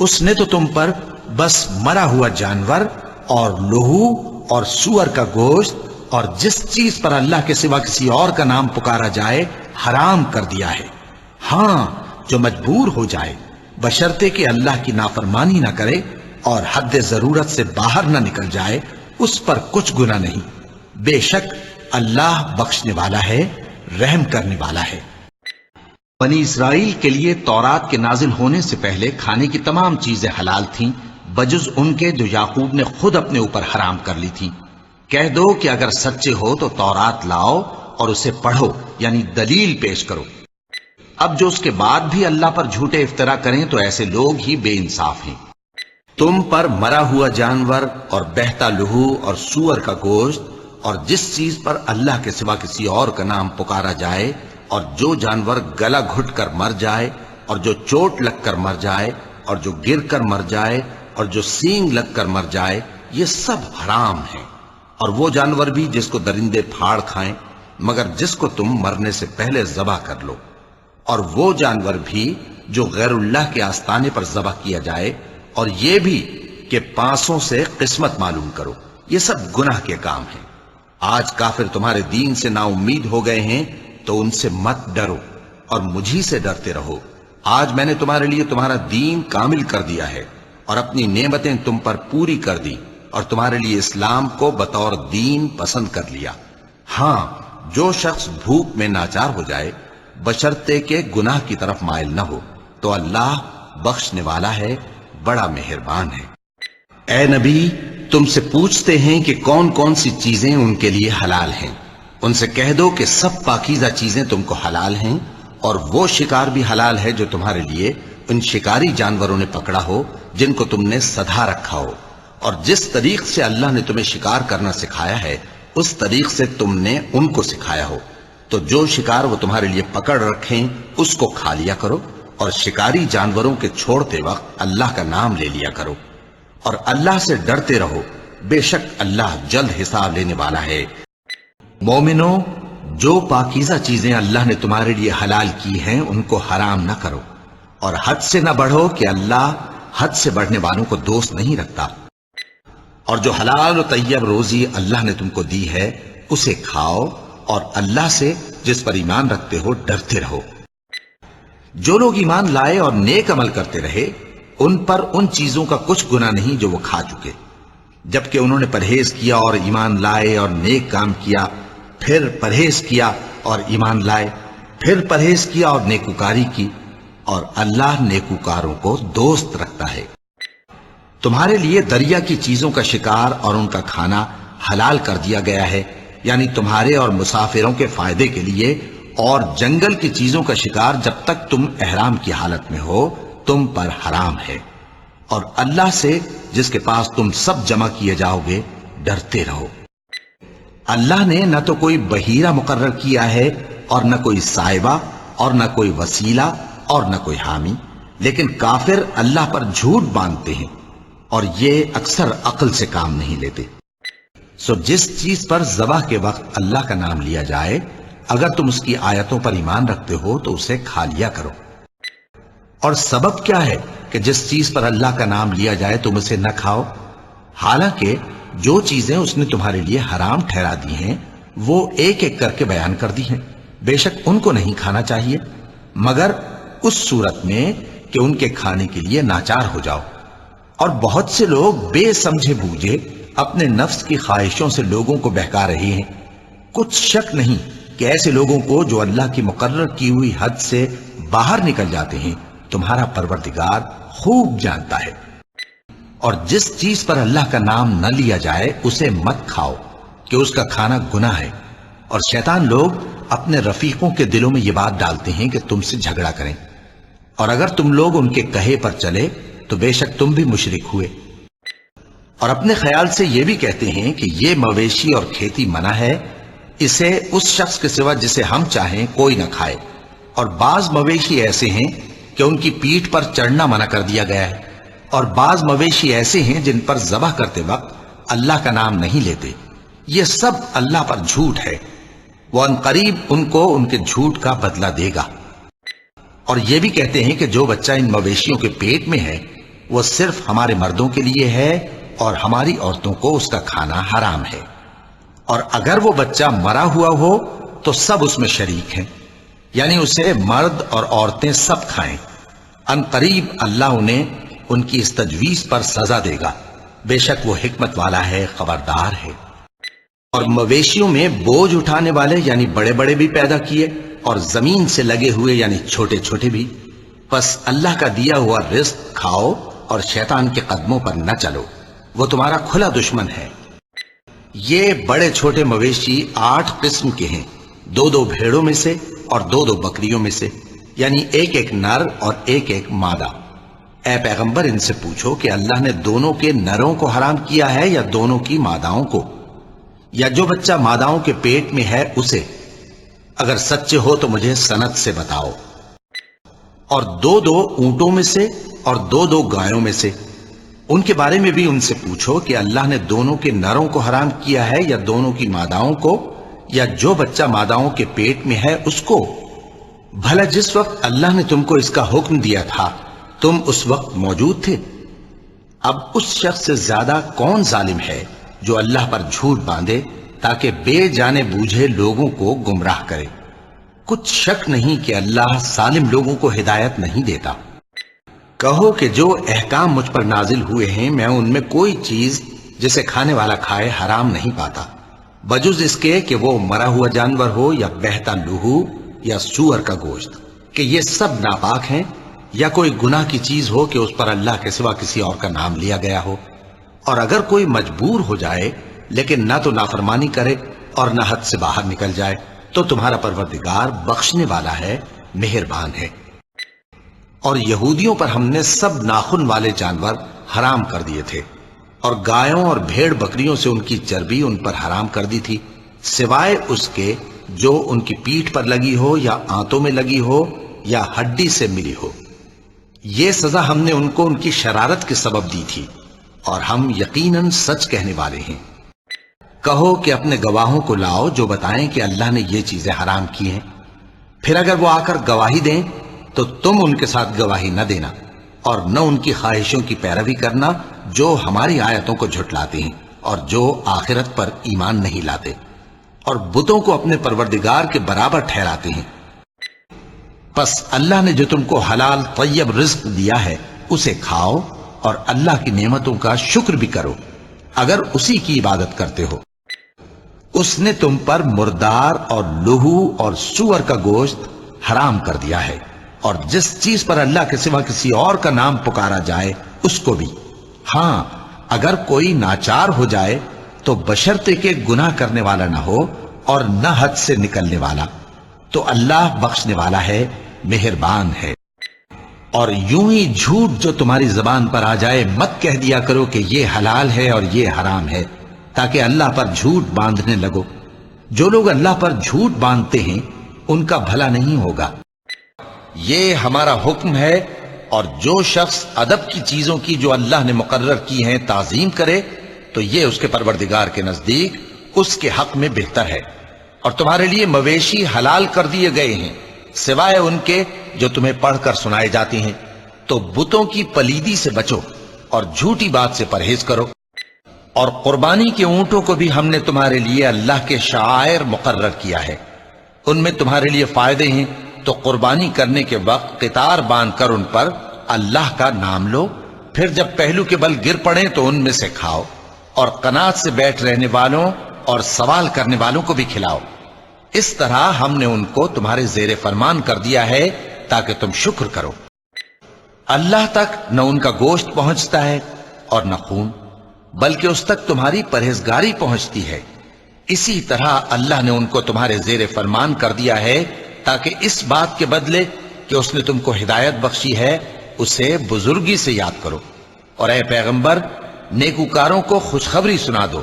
اس نے تو تم پر بس مرا ہوا جانور اور لہو اور سور کا گوشت اور جس چیز پر اللہ کے سوا کسی اور کا نام پکارا جائے حرام کر دیا ہے۔ ہاں، جو مجبور ہو جائے بشرطے کہ اللہ کی نافرمانی نہ کرے اور حد ضرورت سے باہر نہ نکل جائے، اس پر کچھ گناہ نہیں۔ بے شک اللہ بخشنے والا ہے، رحم کرنے والا ہے۔ بنی اسرائیل کے لیے تورات کے نازل ہونے سے پہلے کھانے کی تمام چیزیں حلال تھیں بجز ان کے جو یعقوب نے خود اپنے اوپر حرام کر لی تھیں۔ کہہ دو کہ اگر سچے ہو تو تورات لاؤ اور اسے پڑھو، یعنی دلیل پیش کرو۔ اب جو اس کے بعد بھی اللہ پر جھوٹے افطرا کریں تو ایسے لوگ ہی بے انصاف ہیں۔ تم پر مرا ہوا جانور اور بہتا لہو اور سور کا گوشت اور جس چیز پر اللہ کے سوا کسی اور کا نام پکارا جائے اور جو جانور گلا گھٹ کر مر جائے اور جو چوٹ لگ کر مر جائے اور جو گر کر مر جائے اور جو سینگ لگ کر مر جائے، یہ سب حرام ہیں۔ اور وہ جانور بھی جس کو درندے پھاڑ کھائیں، مگر جس کو تم مرنے سے پہلے ذبح کر لو، اور وہ جانور بھی جو غیر اللہ کے آستانے پر ذبح کیا جائے، اور یہ بھی کہ پانسوں سے قسمت معلوم کرو، یہ سب گناہ کے کام ہیں۔ آج کافر تمہارے دین سے نا امید ہو گئے ہیں تو ان سے مت ڈرو اور مجھی سے ڈرتے رہو۔ آج میں نے تمہارے لیے تمہارا دین کامل کر دیا ہے اور اپنی نعمتیں تم پر پوری کر دی اور تمہارے لیے اسلام کو بطور دین پسند کر لیا۔ ہاں، جو شخص بھوک میں ناچار ہو جائے بشرطے کے گناہ کی طرف مائل نہ ہو تو اللہ بخشنے والا ہے، بڑا مہربان ہے۔ اے نبی، تم سے پوچھتے ہیں کہ کون کون سی چیزیں ان کے لیے حلال ہیں۔ ان سے کہہ دو کہ سب پاکیزہ چیزیں تم کو حلال ہیں، اور وہ شکار بھی حلال ہے جو تمہارے لیے ان شکاری جانوروں نے پکڑا ہو جن کو تم نے سدھا رکھا ہو، اور جس طریق سے اللہ نے تمہیں شکار کرنا سکھایا ہے اس طریق سے تم نے ان کو سکھایا ہو۔ تو جو شکار وہ تمہارے لیے پکڑ رکھیں اس کو کھا لیا کرو، اور شکاری جانوروں کے چھوڑتے وقت اللہ کا نام لے لیا کرو، اور اللہ سے ڈرتے رہو، بے شک اللہ جلد حساب لینے والا ہے۔ مومنو، جو پاکیزہ چیزیں اللہ نے تمہارے لیے حلال کی ہیں ان کو حرام نہ کرو، اور حد سے نہ بڑھو کہ اللہ حد سے بڑھنے والوں کو دوست نہیں رکھتا۔ اور جو حلال و طیب روزی اللہ نے تم کو دی ہے اسے کھاؤ، اور اللہ سے جس پر ایمان رکھتے ہو ڈرتے رہو۔ جو لوگ ایمان لائے اور نیک عمل کرتے رہے ان پر ان چیزوں کا کچھ گناہ نہیں جو وہ کھا چکے، جبکہ انہوں نے پرہیز کیا اور ایمان لائے اور نیک کام کیا، پھر پرہیز کیا اور ایمان لائے، پھر پرہیز کیا اور نیکوکاری کی، اور اللہ نیکوکاروں کو دوست رکھتا ہے۔ تمہارے لیے دریا کی چیزوں کا شکار اور ان کا کھانا حلال کر دیا گیا ہے، یعنی تمہارے اور مسافروں کے فائدے کے لیے، اور جنگل کی چیزوں کا شکار جب تک تم احرام کی حالت میں ہو تم پر حرام ہے۔ اور اللہ سے جس کے پاس تم سب جمع کیے جاؤ گے ڈرتے رہو۔ اللہ نے نہ تو کوئی بحیرہ مقرر کیا ہے اور نہ کوئی سائبہ اور نہ کوئی وسیلہ اور نہ کوئی حامی، لیکن کافر اللہ پر جھوٹ باندھتے ہیں اور یہ اکثر عقل سے کام نہیں لیتے۔ سو جس چیز پر ذبح کے وقت اللہ کا نام لیا جائے اگر تم اس کی آیتوں پر ایمان رکھتے ہو تو اسے کھا لیا کرو۔ اور سبب کیا ہے کہ جس چیز پر اللہ کا نام لیا جائے تم اسے نہ کھاؤ؟ حالانکہ جو چیزیں اس نے تمہارے لیے حرام ٹھہرا دی ہیں وہ ایک ایک کر کے بیان کر دی ہیں، بے شک ان کو نہیں کھانا چاہیے مگر اس صورت میں کہ ان کے کھانے کے لیے ناچار ہو جاؤ۔ اور بہت سے لوگ بے سمجھے بوجھے اپنے نفس کی خواہشوں سے لوگوں کو بہکا رہے ہیں۔ کچھ شک نہیں کہ ایسے لوگوں کو جو اللہ کی مقرر کی ہوئی حد سے باہر نکل جاتے ہیں تمہارا پروردگار خوب جانتا ہے۔ اور جس چیز پر اللہ کا نام نہ لیا جائے اسے مت کھاؤ کہ اس کا کھانا گناہ ہے، اور شیطان لوگ اپنے رفیقوں کے دلوں میں یہ بات ڈالتے ہیں کہ تم سے جھگڑا کریں، اور اگر تم لوگ ان کے کہے پر چلے تو بے شک تم بھی مشرک ہوئے۔ اور اپنے خیال سے یہ بھی کہتے ہیں کہ یہ مویشی اور کھیتی منع ہے، اسے اس شخص کے سوا جسے ہم چاہیں کوئی نہ کھائے، اور بعض مویشی ایسے ہیں کہ ان کی پیٹھ پر چڑھنا منع کر دیا گیا ہے، اور بعض مویشی ایسے ہیں جن پر ذبح کرتے وقت اللہ کا نام نہیں لیتے۔ یہ سب اللہ پر جھوٹ ہے، وہ عنقریب ان کو ان کے جھوٹ کا بدلہ دے گا۔ اور یہ بھی کہتے ہیں کہ جو بچہ ان مویشیوں کے پیٹ میں ہے وہ صرف ہمارے مردوں کے لیے ہے اور ہماری عورتوں کو اس کا کھانا حرام ہے، اور اگر وہ بچہ مرا ہوا ہو تو سب اس میں شریک ہیں، یعنی اسے مرد اور عورتیں سب کھائیں۔ ان قریب اللہ انہیں ان کی اس تجویز پر سزا دے گا، بے شک وہ حکمت والا ہے، خبردار ہے۔ اور مویشیوں میں بوجھ اٹھانے والے یعنی بڑے بڑے بھی پیدا کیے، اور زمین سے لگے ہوئے یعنی چھوٹے چھوٹے بھی، پس اللہ کا دیا ہوا رزق کھاؤ اور شیطان کے قدموں پر نہ چلو، وہ تمہارا کھلا دشمن ہے۔ یہ بڑے چھوٹے مویشی 8 قسم کے ہیں، 2 بھیڑوں میں سے اور 2 بکریوں میں سے، یعنی ایک نر اور ایک مادہ۔ اے پیغمبر ان سے پوچھو کہ اللہ نے دونوں کے نروں کو حرام کیا ہے یا دونوں کی ماداؤں کو، یا جو بچہ ماداؤں کے پیٹ میں ہے اسے؟ اگر سچے ہو تو مجھے سند سے بتاؤ۔ اور 2 اونٹوں میں سے اور 2 گایوں میں سے، ان کے بارے میں بھی ان سے پوچھو کہ اللہ نے دونوں کے نروں کو حرام کیا ہے یا دونوں کی ماداؤں کو، یا جو بچہ ماداؤں کے پیٹ میں ہے اس کو؟ بھلا جس وقت اللہ نے تم کو اس کا حکم دیا تھا تم اس وقت موجود تھے؟ اب اس شخص سے زیادہ کون ظالم ہے جو اللہ پر جھوٹ باندھے تاکہ بے جانے بوجھے لوگوں کو گمراہ کرے؟ کچھ شک نہیں کہ اللہ ظالم لوگوں کو ہدایت نہیں دیتا۔ کہو کہ جو احکام مجھ پر نازل ہوئے ہیں میں ان میں کوئی چیز جسے کھانے والا کھائے حرام نہیں پاتا، بجز اس کے کہ وہ مرا ہوا جانور ہو یا بہتا لہو یا سور کا گوشت، کہ یہ سب ناپاک ہیں، یا کوئی گناہ کی چیز ہو کہ اس پر اللہ کے سوا کسی اور کا نام لیا گیا ہو۔ اور اگر کوئی مجبور ہو جائے لیکن نہ تو نافرمانی کرے اور نہ حد سے باہر نکل جائے تو تمہارا پروردگار بخشنے والا ہے، مہربان ہے۔ اور یہودیوں پر ہم نے سب ناخن والے جانور حرام کر دیے تھے، اور گایوں اور بھیڑ بکریوں سے ان کی چربی ان پر حرام کر دی تھی، سوائے اس کے جو ان کی پیٹھ پر لگی ہو یا آنتوں میں لگی ہو یا ہڈی سے ملی ہو۔ یہ سزا ہم نے ان کو ان کی شرارت کے سبب دی تھی، اور ہم یقیناً سچ کہنے والے ہیں۔ کہو کہ اپنے گواہوں کو لاؤ جو بتائیں کہ اللہ نے یہ چیزیں حرام کی ہیں، پھر اگر وہ آ کر گواہی دیں تو تم ان کے ساتھ گواہی نہ دینا، اور نہ ان کی خواہشوں کی پیروی کرنا جو ہماری آیتوں کو جھٹلاتے ہیں اور جو آخرت پر ایمان نہیں لاتے، اور بتوں کو اپنے پروردگار کے برابر ٹھہراتے ہیں۔ پس اللہ نے جو تم کو حلال طیب رزق دیا ہے اسے کھاؤ اور اللہ کی نعمتوں کا شکر بھی کرو اگر اسی کی عبادت کرتے ہو۔ اس نے تم پر مردار اور لہو اور سور کا گوشت حرام کر دیا ہے، اور جس چیز پر اللہ کے سوا کسی اور کا نام پکارا جائے اس کو بھی۔ ہاں اگر کوئی ناچار ہو جائے تو بشرطے کہ گناہ کرنے والا نہ ہو اور نہ حد سے نکلنے والا، تو اللہ بخشنے والا ہے، مہربان ہے۔ اور یوں ہی جھوٹ جو تمہاری زبان پر آ جائے مت کہہ دیا کرو کہ یہ حلال ہے اور یہ حرام ہے، تاکہ اللہ پر جھوٹ باندھنے لگو۔ جو لوگ اللہ پر جھوٹ باندھتے ہیں ان کا بھلا نہیں ہوگا۔ یہ ہمارا حکم ہے، اور جو شخص ادب کی چیزوں کی جو اللہ نے مقرر کی ہیں تعظیم کرے تو یہ اس کے پروردگار کے نزدیک اس کے حق میں بہتر ہے۔ اور تمہارے لیے مویشی حلال کر دیے گئے ہیں سوائے ان کے جو تمہیں پڑھ کر سنائے جاتے ہیں، تو بتوں کی پلیدی سے بچو اور جھوٹی بات سے پرہیز کرو۔ اور قربانی کے اونٹوں کو بھی ہم نے تمہارے لیے اللہ کے شعائر مقرر کیا ہے، ان میں تمہارے لیے فائدے ہیں، تو قربانی کرنے کے وقت قطار باندھ کر ان پر اللہ کا نام لو، پھر جب پہلو کے بل گر پڑیں تو ان میں سے کھاؤ، اور قناعت سے بیٹھ رہنے والوں اور سوال کرنے والوں کو بھی کھلاؤ۔ اس طرح ہم نے ان کو تمہارے زیر فرمان کر دیا ہے تاکہ تم شکر کرو۔ اللہ تک نہ ان کا گوشت پہنچتا ہے اور نہ خون، بلکہ اس تک تمہاری پرہیزگاری پہنچتی ہے۔ اسی طرح اللہ نے ان کو تمہارے زیر فرمان کر دیا ہے تاکہ اس بات کے بدلے کہ اس نے تم کو ہدایت بخشی ہے اسے بزرگی سے یاد کرو۔ اور اے پیغمبر نیکوکاروں کو خوشخبری سنا دو